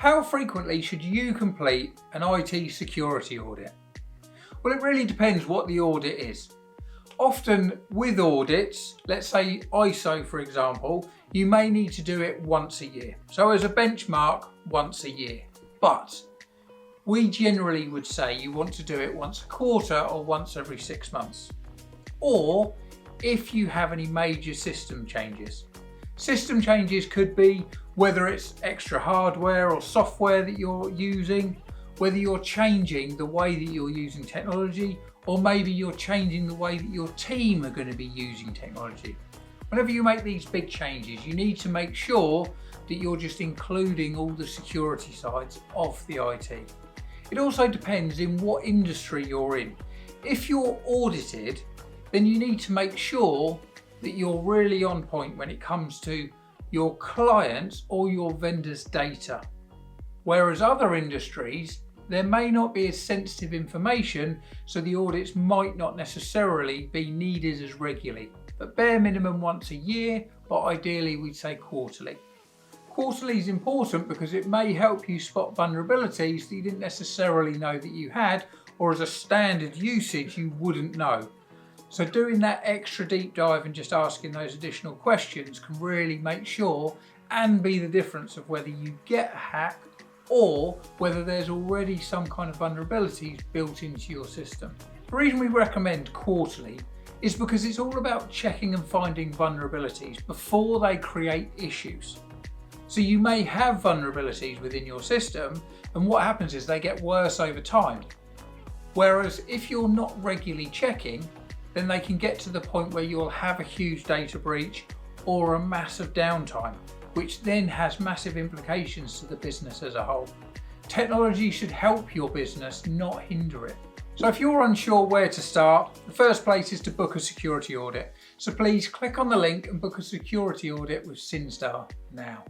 How frequently should you complete an IT security audit? Well, it really depends what the audit is. Often with audits, let's say ISO for example, you may need to do it once a year. So as a benchmark, once a year. But we generally would say you want to do it once a quarter or once every 6 months. Or if you have any major system changes. System changes could be whether it's extra hardware or software that you're using, whether you're changing the way that you're using technology, or maybe you're changing the way that your team are going to be using technology. Whenever you make these big changes, you need to make sure that you're just including all the security sides of the IT. It also depends in what industry you're in. If you're audited, then you need to make sure that you're really on point when it comes to your clients or your vendors' data. Whereas other industries, there may not be as sensitive information, so the audits might not necessarily be needed as regularly, but bare minimum once a year, but ideally we'd say quarterly. Quarterly is important because it may help you spot vulnerabilities that you didn't necessarily know that you had, or as a standard usage you wouldn't know. So doing that extra deep dive and just asking those additional questions can really make sure and be the difference of whether you get hacked or whether there's already some kind of vulnerabilities built into your system. The reason we recommend quarterly is because it's all about checking and finding vulnerabilities before they create issues. So you may have vulnerabilities within your system, and what happens is they get worse over time. Whereas if you're not regularly checking, then they can get to the point where you'll have a huge data breach or a massive downtime, which then has massive implications to the business as a whole. Technology should help your business, not hinder it. So if you're unsure where to start, the first place is to book a security audit. So please click on the link and book a security audit with Syn-Star now.